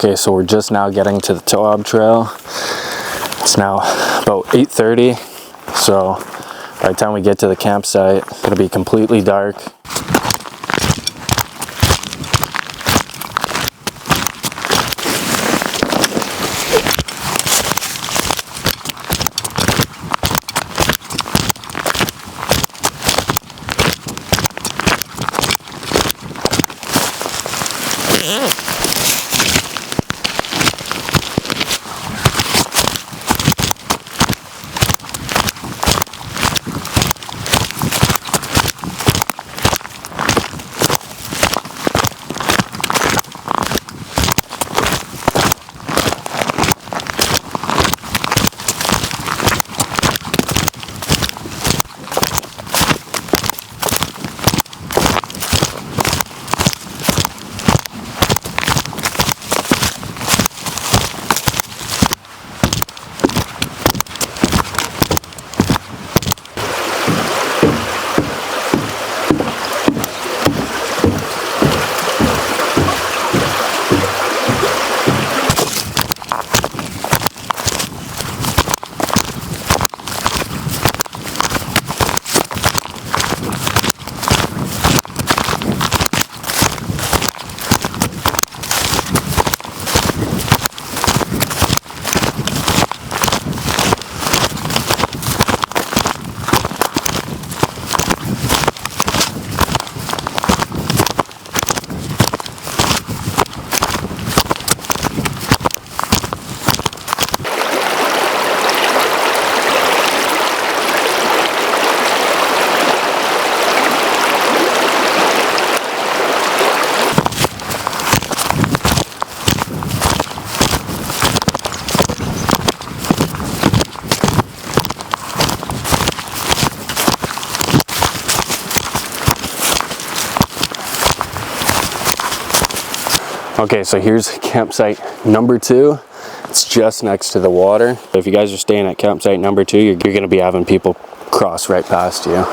Okay, so we're just now getting to the Towab trail. It's now about 8:30, so by the time we get to the campsite, it'll be completely dark. Okay, so here's campsite number 2. It's just next to the water. If you guys are staying at campsite number 2, you're gonna be having people cross right past you.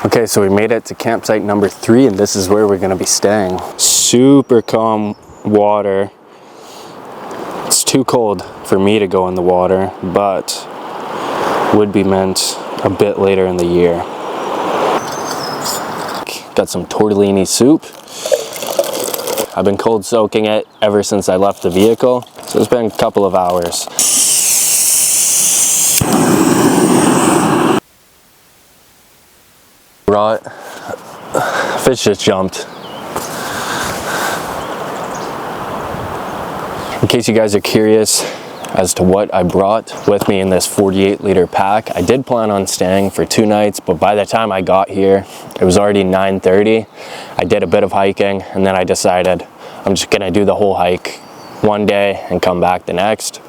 Okay, so we made it to campsite number 3, and this is where we're gonna be staying. Super calm water. It's too cold for me to go in the water, but would be meant a bit later in the year. Got some tortellini soup. I've been cold soaking it ever since I left the vehicle, so it's been a couple of hours. Brought, fish just jumped. In case you guys are curious as to what I brought with me in this 48-liter pack, I did plan on staying for 2 nights, but by the time I got here, it was already 9:30. I did a bit of hiking, and then I decided I'm just gonna do the whole hike one day and come back the next,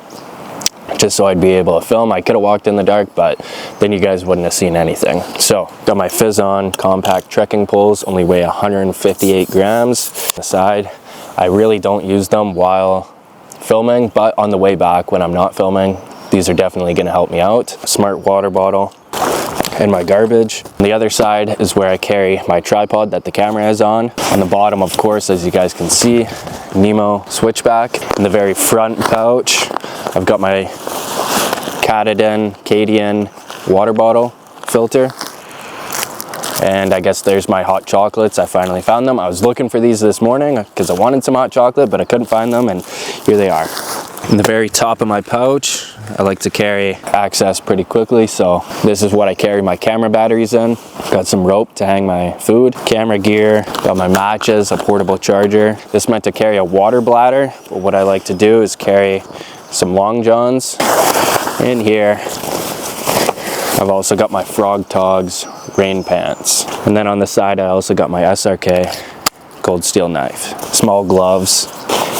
just so I'd be able to film. I could have walked in the dark, but then you guys wouldn't have seen anything. So, got my Fizz On compact trekking poles, only weigh 158 grams. Aside, I really don't use them while filming, but on the way back when I'm not filming, these are definitely gonna help me out. A smart water bottle and my garbage. On the other side is where I carry my tripod that the camera is on. On the bottom, of course, as you guys can see, Nemo switchback. In the very front pouch, I've got my Cadian water bottle filter. And I guess there's my hot chocolates. I finally found them. I was looking for these this morning because I wanted some hot chocolate, but I couldn't find them, and here they are. In the very top of my pouch, I like to carry access pretty quickly, so this is what I carry my camera batteries in. Got some rope to hang my food, camera gear, got my matches, a portable charger. This meant to carry a water bladder, but what I like to do is carry some long johns in here. I've also got my Frog Togs rain pants. And then on the side, I also got my SRK cold steel knife, small gloves,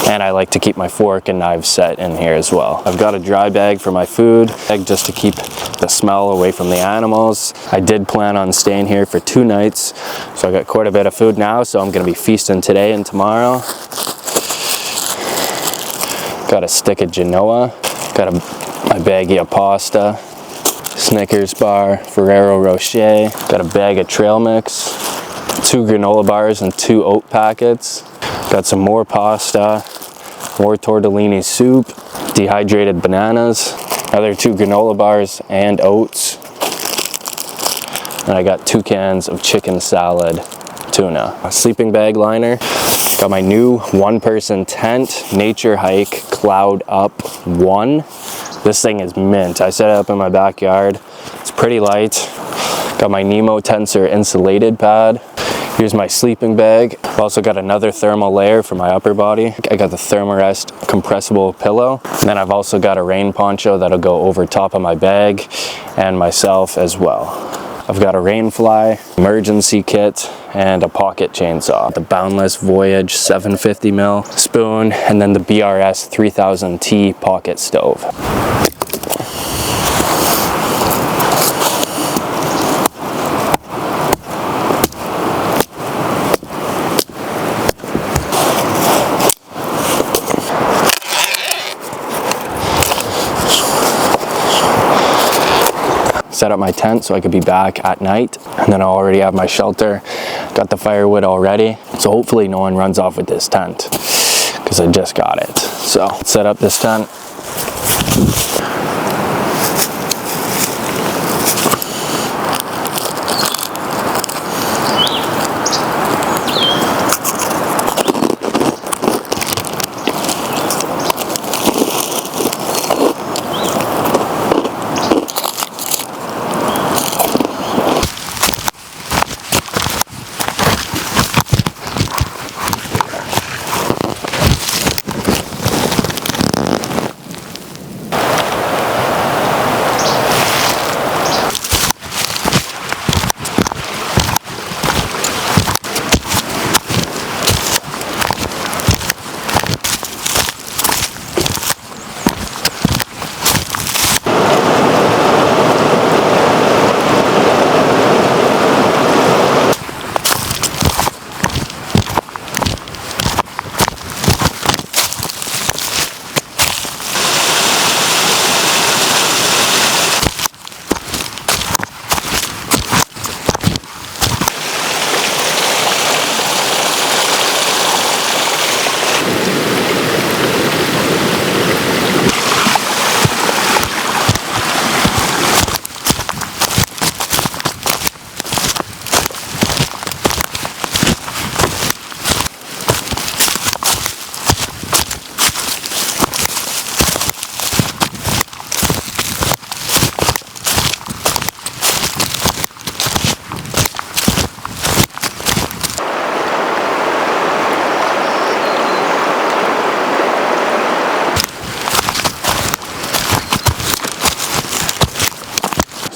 and I like to keep my fork and knives set in here as well. I've got a dry bag for my food, just to keep the smell away from the animals. I did plan on staying here for 2 nights, so I got quite a bit of food now, so I'm gonna be feasting today and tomorrow. Got a stick of Genoa, got my baggie of pasta, Snickers bar, Ferrero Rocher, got a bag of trail mix, 2 granola bars and 2 oat packets, got some more pasta, more tortellini soup, dehydrated bananas, another 2 granola bars and oats, and I got 2 cans of chicken salad tuna. A sleeping bag liner, got my new 1-person tent, Nature Hike Cloud Up 1. This thing is mint. I set it up in my backyard. It's pretty light. Got my Nemo Tensor insulated pad. Here's my sleeping bag. I've also got another thermal layer for my upper body. I got the Thermarest compressible pillow. And then I've also got a rain poncho that'll go over top of my bag and myself as well. I've got a rain fly, emergency kit, and a pocket chainsaw. The Boundless Voyage 750mm spoon, and then the BRS 3000T pocket stove. Set up my tent so I could be back at night, and then I already have my shelter, got the firewood already, so hopefully no one runs off with this tent because I just got it. So set up this tent.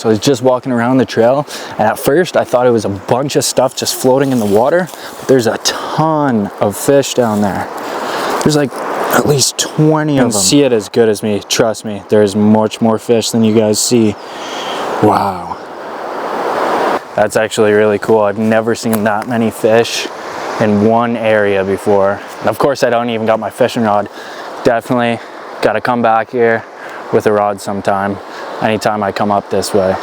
So I was just walking around the trail, and at first I thought it was a bunch of stuff just floating in the water, but there's a ton of fish down there. There's like at least 20 of them. See it as good as me, trust me. There's much more fish than you guys see. Wow. That's actually really cool. I've never seen that many fish in one area before. And of course I don't even got my fishing rod. Definitely got to come back here with a rod sometime, anytime I come up this way.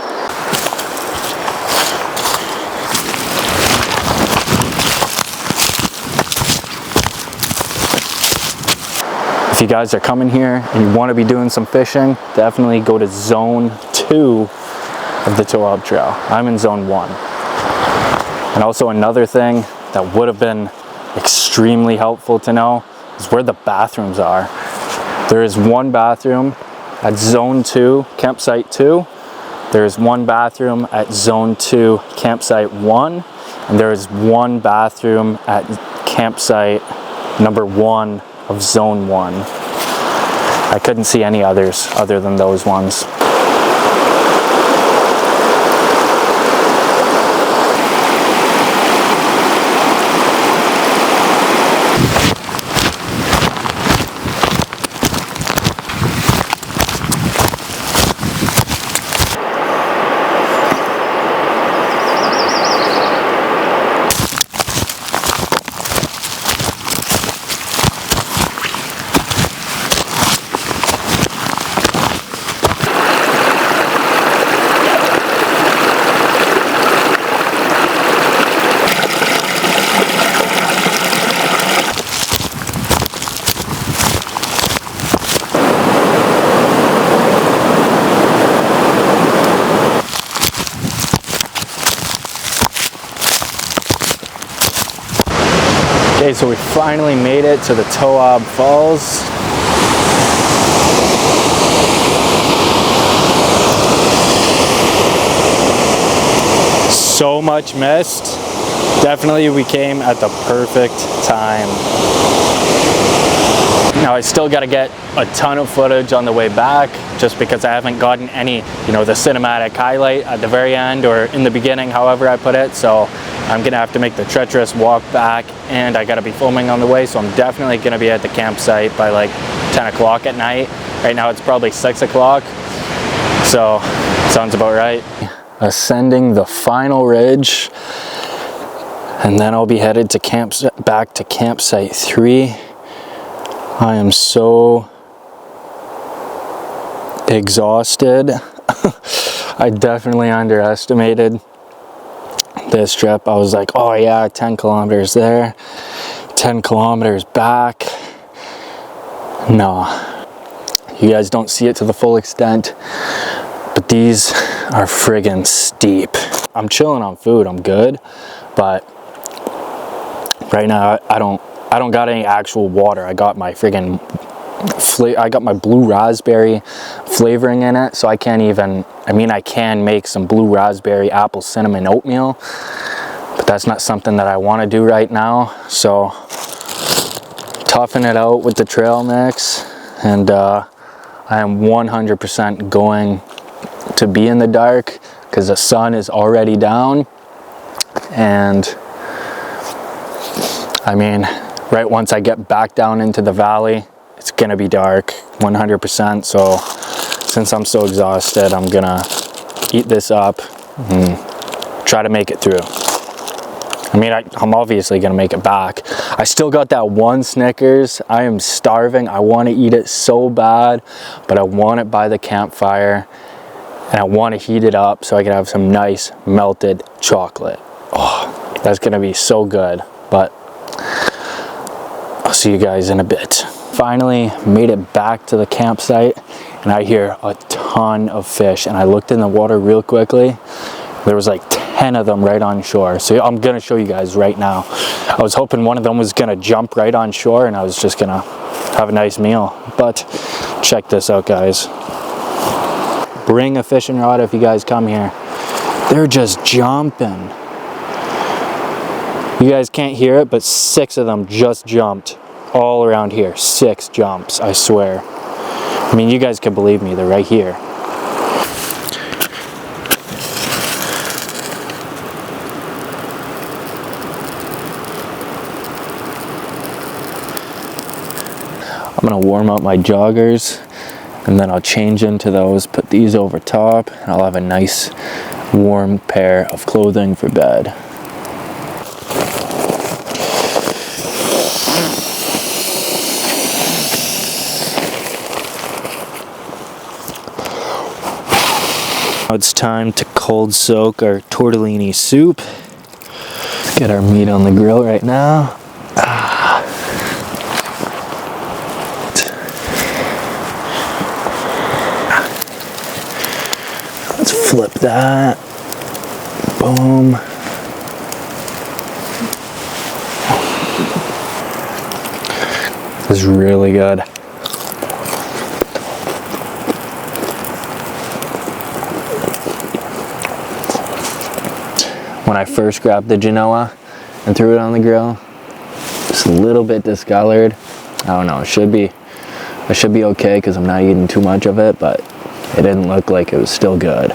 If you guys are coming here and you want to be doing some fishing, definitely go to zone 2 of the Towab Trail. I'm in zone 1. And also another thing that would have been extremely helpful to know is where the bathrooms are. There is one bathroom at Zone 2, Campsite 2. There is one bathroom at Zone 2, Campsite 1. And there is one bathroom at Campsite number 1 of Zone 1. I couldn't see any others other than those ones. Okay, so we finally made it to the Towab Falls. So much mist. Definitely we came at the perfect time. Now I still got to get a ton of footage on the way back just because I haven't gotten any, the cinematic highlight at the very end or in the beginning, however I put it. So I'm gonna have to make the treacherous walk back, and I gotta be filming on the way, so I'm definitely gonna be at the campsite by like 10 o'clock at night. Right now it's probably 6 o'clock, so sounds about right. Ascending the final ridge, and then I'll be headed to back to campsite 3. I am so exhausted. I definitely underestimated this trip. I was like, oh yeah, 10 kilometers there, 10 kilometers back. No, you guys don't see it to the full extent, but these are friggin' steep. I'm chilling on food, I'm good, but right now I don't got any actual water. I got my friggin' I got my blue raspberry flavoring in it, so I can't even, I can make some blue raspberry apple cinnamon oatmeal, but that's not something that I want to do right now. So toughing it out with the trail mix, and I am 100% going to be in the dark because the sun is already down, and right once I get back down into the valley, it's gonna be dark 100%. So since I'm so exhausted, I'm gonna eat this up and try to make it through. I'm obviously gonna make it back. I still got that one Snickers. I am starving. I want to eat it so bad, but I want it by the campfire, and I want to heat it up so I can have some nice melted chocolate. Oh, that's gonna be so good. But I'll see you guys in a bit. Finally made it back to the campsite, and I hear a ton of fish, and I looked in the water real quickly. There was like 10 of them right on shore, so I'm gonna show you guys right now. I was hoping one of them was gonna jump right on shore and I was just gonna have a nice meal, but check this out, guys. Bring a fishing rod if you guys come here. They're just jumping. You guys can't hear it, but 6 of them just jumped all around here. 6 jumps, I swear. You guys can believe me, they're right here. I'm gonna warm up my joggers, and then I'll change into those, put these over top, and I'll have a nice warm pair of clothing for bed. It's time to cold soak our tortellini soup. Let's get our meat on the grill right now. Let's flip that. Boom. It's really good. When I first grabbed the Genoa and threw it on the grill, just a little bit discolored. I don't know, it should be okay because I'm not eating too much of it, but it didn't look like it was still good.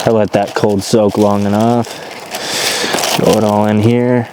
I let that cold soak long enough. Throw it all in here.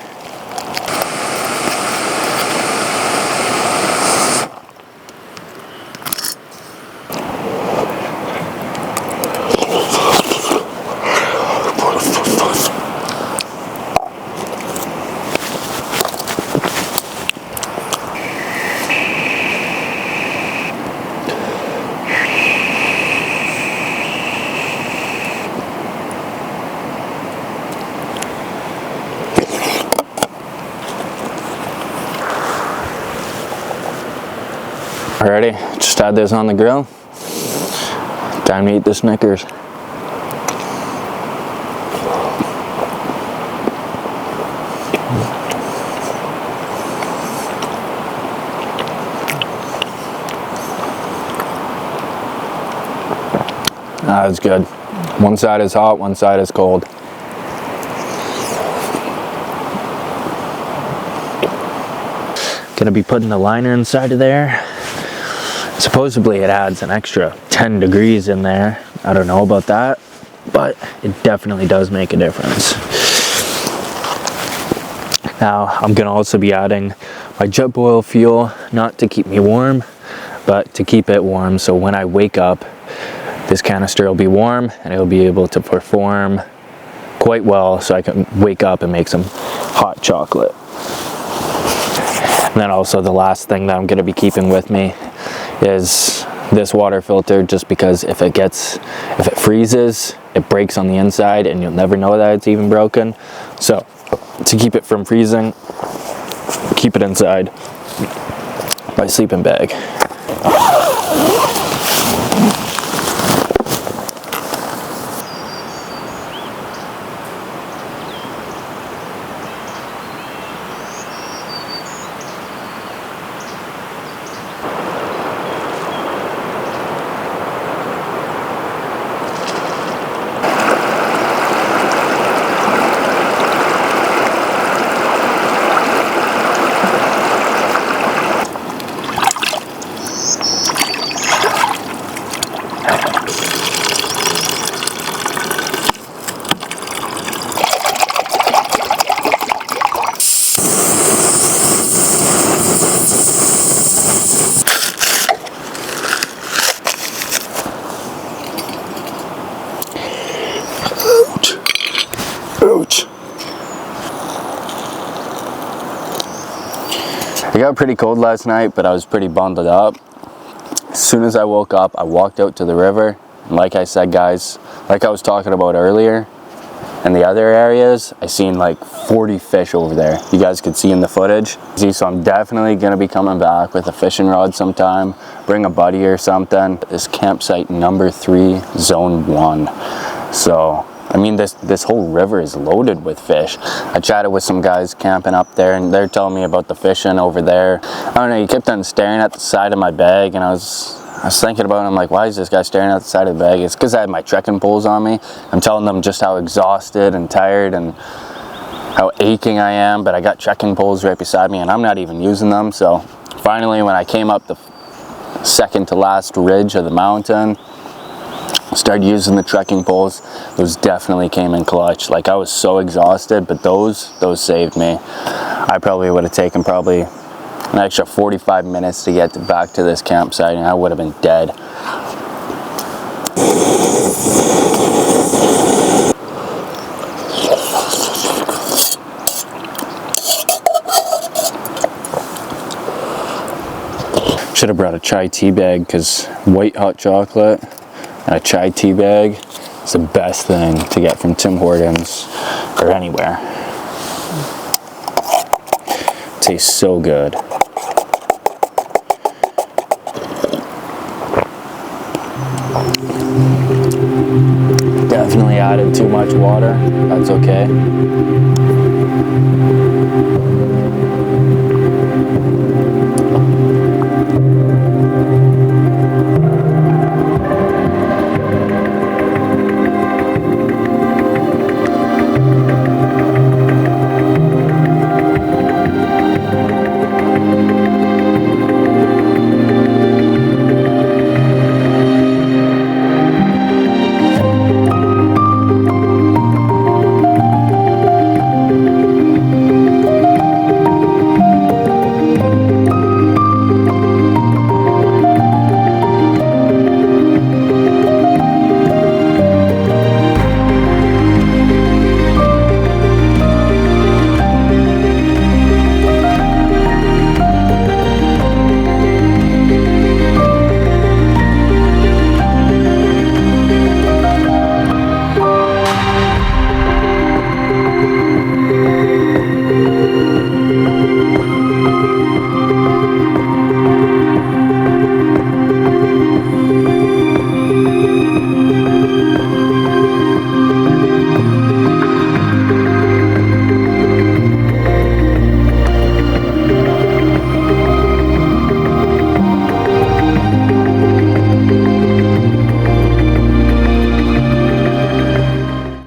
Alrighty, just had this on the grill. Time to eat the Snickers. That's good. One side is hot, one side is cold. Gonna be putting the liner inside of there. Supposedly it adds an extra 10 degrees in there. I don't know about that, but it definitely does make a difference. Now I'm gonna also be adding my jet boil fuel, not to keep me warm, but to keep it warm so when I wake up, this canister will be warm and it'll be able to perform quite well so I can wake up and make some hot chocolate. And then also the last thing that I'm gonna be keeping with me is this water filter, just because if it freezes, it breaks on the inside and you'll never know that it's even broken. So to keep it from freezing, keep it inside my sleeping bag. Ouch. It got pretty cold last night, but I was pretty bundled up. As soon as I woke up, I walked out to the river. And like I said, guys, like I was talking about earlier, in the other areas, I seen like 40 fish over there. You guys could see in the footage. So I'm definitely gonna be coming back with a fishing rod sometime, bring a buddy or something. This campsite number 3, zone 1. So, I mean, this whole river is loaded with fish. I chatted with some guys camping up there and they're telling me about the fishing over there. I don't know, he kept on staring at the side of my bag and I was thinking about it. I'm like, why is this guy staring at the side of the bag? It's because I had my trekking poles on me. I'm telling them just how exhausted and tired and how aching I am, but I got trekking poles right beside me and I'm not even using them. So finally, when I came up the second to last ridge of the mountain, started using the trekking poles. Those definitely came in clutch. Like, I was so exhausted, but those saved me. I probably would have taken an extra 45 minutes to get back to this campsite and I would have been dead. Should have brought a chai tea bag, because white hot chocolate and a chai tea bag is the best thing to get from Tim Hortons or anywhere. Tastes so good. Definitely added too much water, that's okay.